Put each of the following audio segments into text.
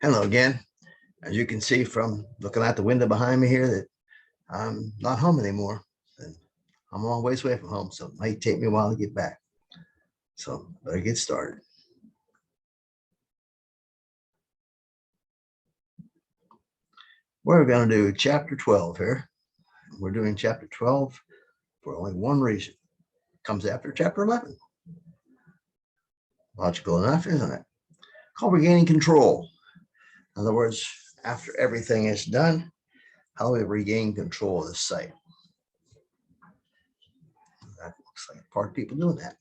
Hello again. As you can see from looking out the window behind me here, that I'm not home anymore. And I'm a long ways away from home, so it might take me a while to get back. So better get started. We're going to do chapter 12 here. We're doing chapter 12 for only one reason. It comes after chapter 11. Logical enough, isn't it? Called regaining control. In other words, after everything is done, how do we regain control of the site? That looks like part of people doing that.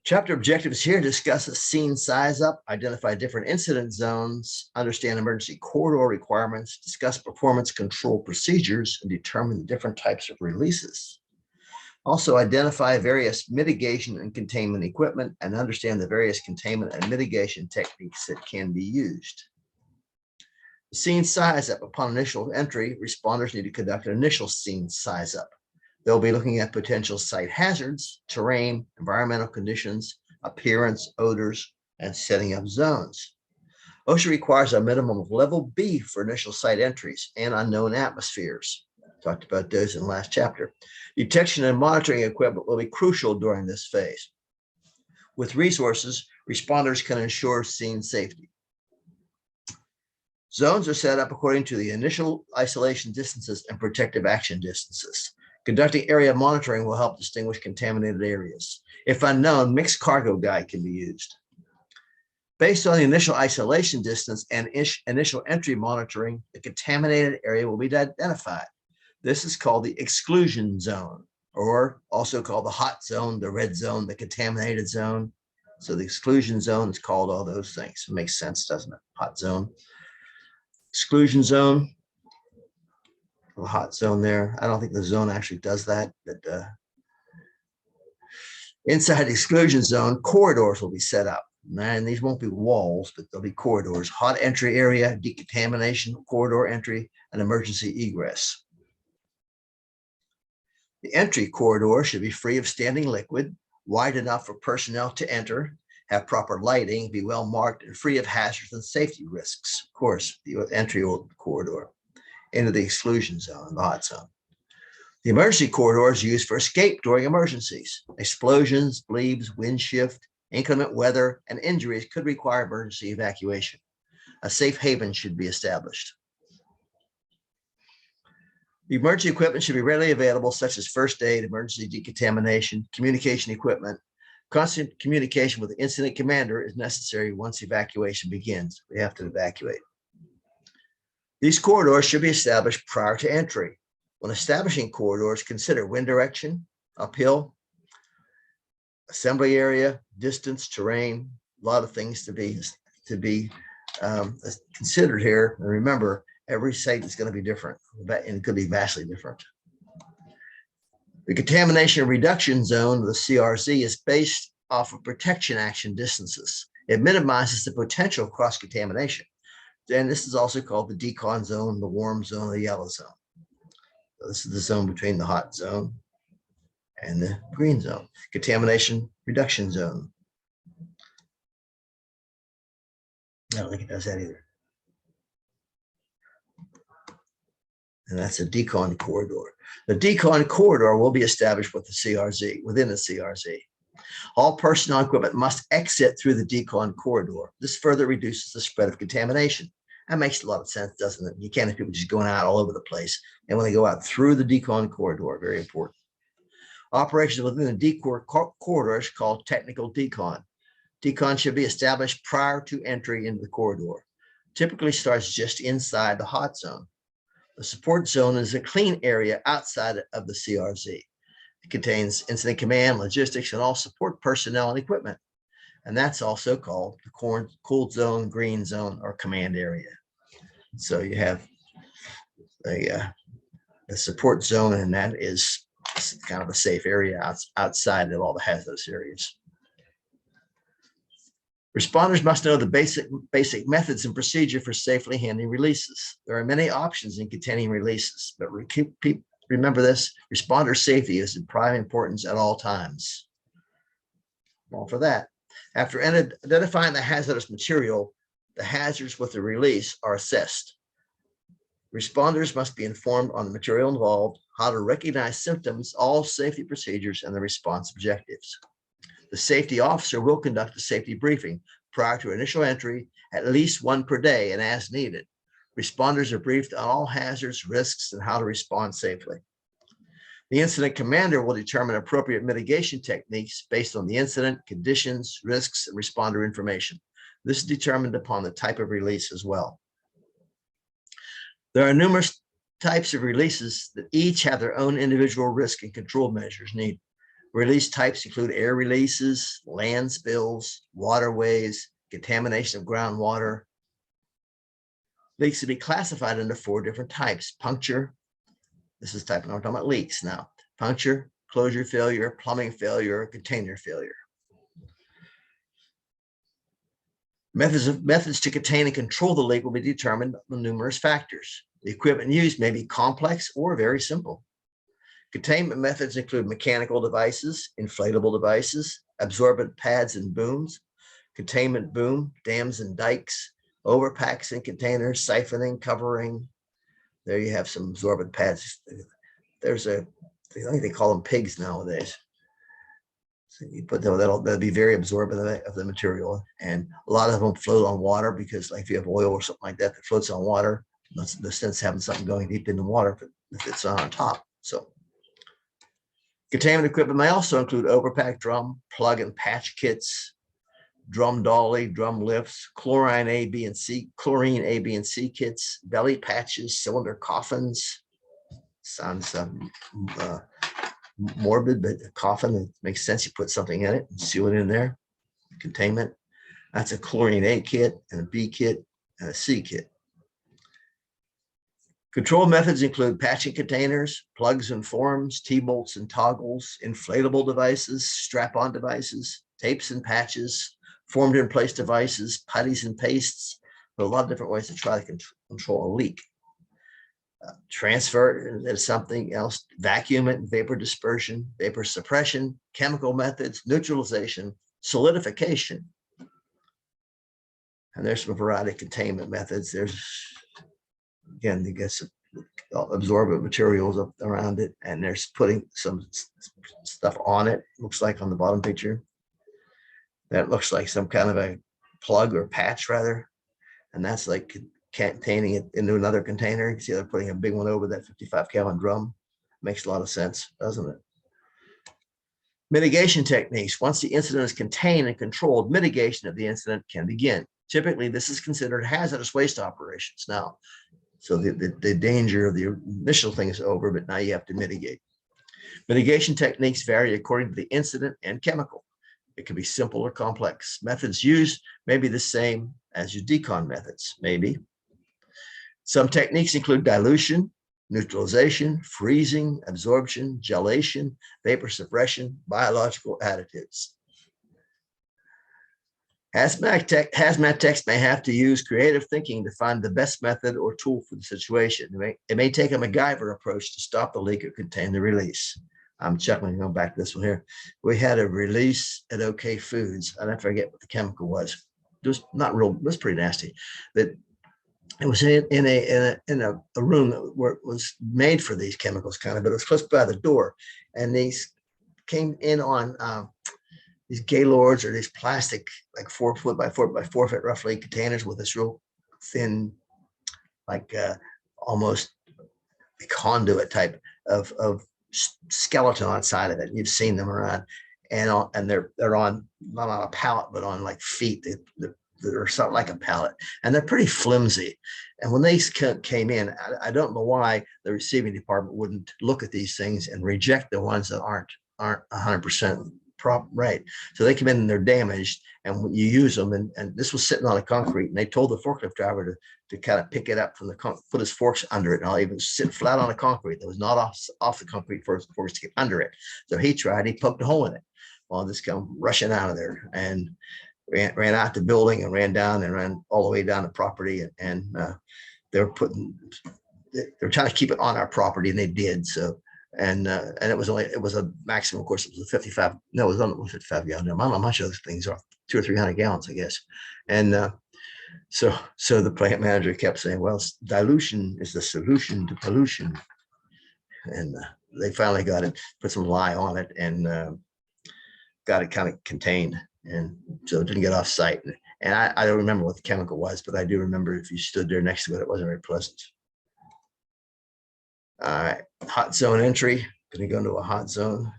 Chapter objectives here discuss a scene size up, identify different incident zones, understand emergency corridor requirements, discuss performance control procedures, and determine the different types of releases. Also identify various mitigation and containment equipment and understand the various containment and mitigation techniques that can be used. The scene size up. Upon initial entry, responders need to conduct an initial scene size up. They'll be looking at potential site hazards, terrain, environmental conditions, appearance, odors, and setting up zones. OSHA requires a minimum of level B for initial site entries and unknown atmospheres. Talked about those in the last chapter. Detection and monitoring equipment will be crucial during this phase. With resources, responders can ensure scene safety. Zones are set up according to the initial isolation distances and protective action distances. Conducting area monitoring will help distinguish contaminated areas. If unknown, mixed cargo guide can be used. Based on the initial isolation distance and initial entry monitoring, the contaminated area will be identified. This is called the exclusion zone, or also called the hot zone, the red zone, the contaminated zone. So the exclusion zone is called all those things. It makes sense, doesn't it? Hot zone, exclusion zone. A hot zone there. I don't think the zone actually does that, but inside the exclusion zone, corridors will be set up. And these won't be walls, but they'll be corridors. Hot entry area, decontamination, corridor entry, and emergency egress. The entry corridor should be free of standing liquid, wide enough for personnel to enter, have proper lighting, be well marked, and free of hazards and safety risks. Of course, the entry corridor into the exclusion zone, the hot zone. The emergency corridor is used for escape during emergencies. Explosions, bleeds, wind shift, inclement weather, and injuries could require emergency evacuation. A safe haven should be established. The emergency equipment should be readily available, such as first aid, emergency decontamination, communication equipment. Constant communication with the incident commander is necessary once evacuation begins. We have to evacuate. These corridors should be established prior to entry. When establishing corridors, consider wind direction, uphill, assembly area, distance, terrain, a lot of things to be considered here. And remember, every site is going to be different, and it could be vastly different. The contamination reduction zone, the CRZ, is based off of protection action distances. It minimizes the potential cross-contamination. And this is also called the decon zone, the warm zone, the yellow zone. So this is the zone between the hot zone and the green zone. Contamination reduction zone. I don't think it does that either. And that's a decon corridor. The decon corridor will be established with the CRZ, within the CRZ. All personnel equipment must exit through the decon corridor. This further reduces the spread of contamination. That makes a lot of sense, doesn't it? You can't have people just going out all over the place. And when they go out through the decon corridor, very important. Operations within the decon corridor is called technical decon. Decon should be established prior to entry into the corridor. Typically starts just inside the hot zone. The support zone is a clean area outside of the CRZ. It contains incident command, logistics, and all support personnel and equipment. And that's also called the cooled zone, green zone, or command area. So you have a support zone, and that is kind of a safe area outside of all the hazardous areas. Responders must know the basic methods and procedure for safely handling releases. There are many options in containing releases, but remember this: responder safety is of prime importance at all times. All for that. After identifying the hazardous material, the hazards with the release are assessed. Responders must be informed on the material involved, how to recognize symptoms, all safety procedures, and the response objectives. The safety officer will conduct a safety briefing prior to initial entry, at least one per day and as needed. Responders are briefed on all hazards, risks, and how to respond safely. The incident commander will determine appropriate mitigation techniques based on the incident, conditions, risks, and responder information. This is determined upon the type of release as well. There are numerous types of releases that each have their own individual risk and control measures needed. Release types include air releases, land spills, waterways, contamination of groundwater. Leaks can be classified into 4 different types: puncture. This is type, I'm talking about leaks now: puncture, closure failure, plumbing failure, container failure. Methods to contain and control the leak will be determined on numerous factors. The equipment used may be complex or very simple. Containment methods include mechanical devices, inflatable devices, absorbent pads and booms, containment boom, dams and dikes, overpacks and containers, siphoning, covering. There you have some absorbent pads. There's I think they call them pigs nowadays. So you put them, that'll be very absorbent of the material. And a lot of them float on water because, like, if you have oil or something like that that floats on water, that's the sense of having something going deep in the water if it's on top. So containment equipment may also include overpack drum, plug and patch kits, drum dolly, drum lifts, chlorine A, B, and C kits, belly patches, cylinder coffins. Sounds morbid, but a coffin, it makes sense. You put something in it and seal it in there. Containment. That's a chlorine A kit and a B kit and a C kit. Control methods include patching containers, plugs and forms, T-bolts and toggles, inflatable devices, strap-on devices, tapes and patches, formed in place devices, putties and pastes. There are a lot of different ways to try to control a leak. Transfer it into something else, vacuum it, vapor dispersion, vapor suppression, chemical methods, neutralization, solidification. And there's some variety of containment methods. There's, again, you get some absorbent materials up around it, and there's putting some stuff on it. Looks like on the bottom picture. That looks like some kind of a plug or patch rather. And that's like containing it into another container. You can see they're putting a big one over that 55-gallon drum. Makes a lot of sense, doesn't it? Mitigation techniques. Once the incident is contained and controlled, mitigation of the incident can begin. Typically, this is considered hazardous waste operations now. So the danger of the initial thing is over, but now you have to mitigate. Mitigation techniques vary according to the incident and chemical. It can be simple or complex. Methods used may be the same as your decon methods, maybe. Some techniques include dilution, neutralization, freezing, absorption, gelation, vapor suppression, biological additives. Hazmat techs may have to use creative thinking to find the best method or tool for the situation. It may take a MacGyver approach to stop the leak or contain the release. I'm chuckling, going back to this one here. We had a release at OK Foods, and I forget what the chemical was. It was not real, it was pretty nasty. That it was in a room where it was made for these chemicals, kind of, but it was close by the door. And these came in on these Gaylords or these plastic, like 4 foot by 4 by 4 foot roughly containers with this real thin, like almost a conduit type of skeleton on the side of it. You've seen them around, and they're on, not on a pallet, but on like feet. They're something like a pallet, and they're pretty flimsy. And when they came in, I don't know why the receiving department wouldn't look at these things and reject the ones that aren't 100% right. So they come in and they're damaged, and when you use them, and this was sitting on the concrete, and they told the forklift driver to kind of pick it up from the put his forks under it, and I'll even sit flat on the concrete that was not off the concrete for his forks to get under it. So he tried, he poked a hole in it. Well, this come rushing out of there and ran out the building and ran down and ran all the way down the property, and they're trying to keep it on our property, and they did so. And it was a maximum, of course, it was a 55. No, it was only 55 gallon. I'm not sure those things are 200 or 300 gallons, I guess. And so the plant manager kept saying, well, dilution is the solution to pollution. And they finally got it, put some lye on it, and got it kind of contained. And so it didn't get off site. And I don't remember what the chemical was, but I do remember if you stood there next to it, it wasn't very pleasant. All right, hot zone entry. Going to go into a hot zone.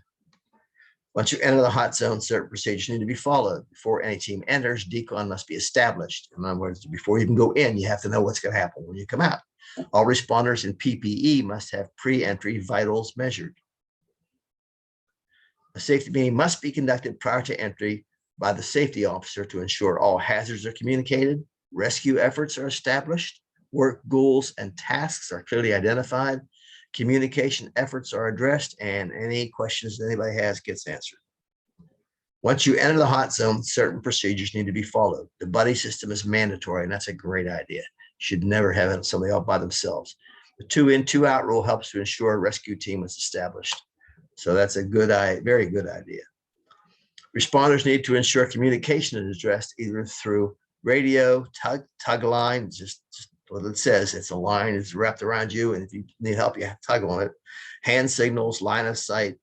Once you enter the hot zone, certain procedures need to be followed. Before any team enters, decon must be established. In other words, before you even go in, you have to know what's going to happen when you come out. All responders in PPE must have pre-entry vitals measured. A safety meeting must be conducted prior to entry by the safety officer to ensure all hazards are communicated, rescue efforts are established, work goals and tasks are clearly identified, communication efforts are addressed, and any questions that anybody has gets answered. Once you enter the hot zone, certain procedures need to be followed. The buddy system is mandatory, and that's a great idea. You should never have somebody all by themselves. The 2 in, 2 out rule helps to ensure a rescue team is established. So that's a very good idea. Responders need to ensure communication is addressed either through radio, tug line, just what it says. It's a line, it's wrapped around you, and if you need help, you have to tug on it. Hand signals, line of sight.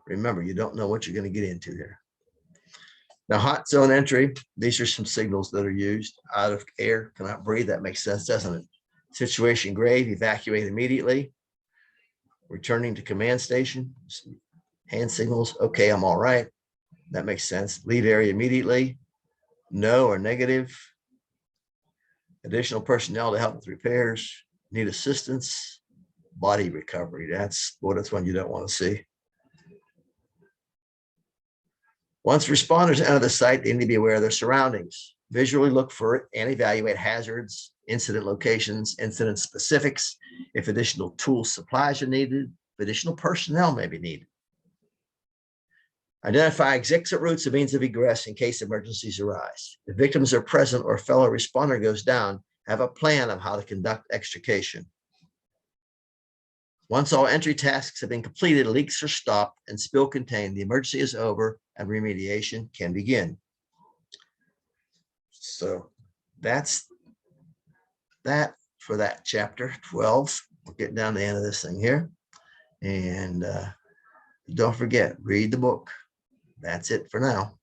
Remember, you don't know what you're going to get into here. Now, hot zone entry, these are some signals that are used. Out of air, cannot breathe. That makes sense, doesn't it? Situation grave, evacuate immediately. Returning to command station, hand signals, okay, I'm all right. That makes sense. Leave area immediately, no or negative. Additional personnel to help with repairs, need assistance, body recovery. That's one you don't want to see. Once responders enter the site, they need to be aware of their surroundings. Visually look for and evaluate hazards, incident locations, incident specifics, if additional tools, supplies are needed, if additional personnel may be needed. Identify exit routes and means of egress in case emergencies arise. If victims are present or a fellow responder goes down, have a plan of how to conduct extrication. Once all entry tasks have been completed, leaks are stopped and spill contained, the emergency is over and remediation can begin. So that's that for that chapter 12. We'll get down to the end of this thing here. And don't forget, read the book. That's it for now.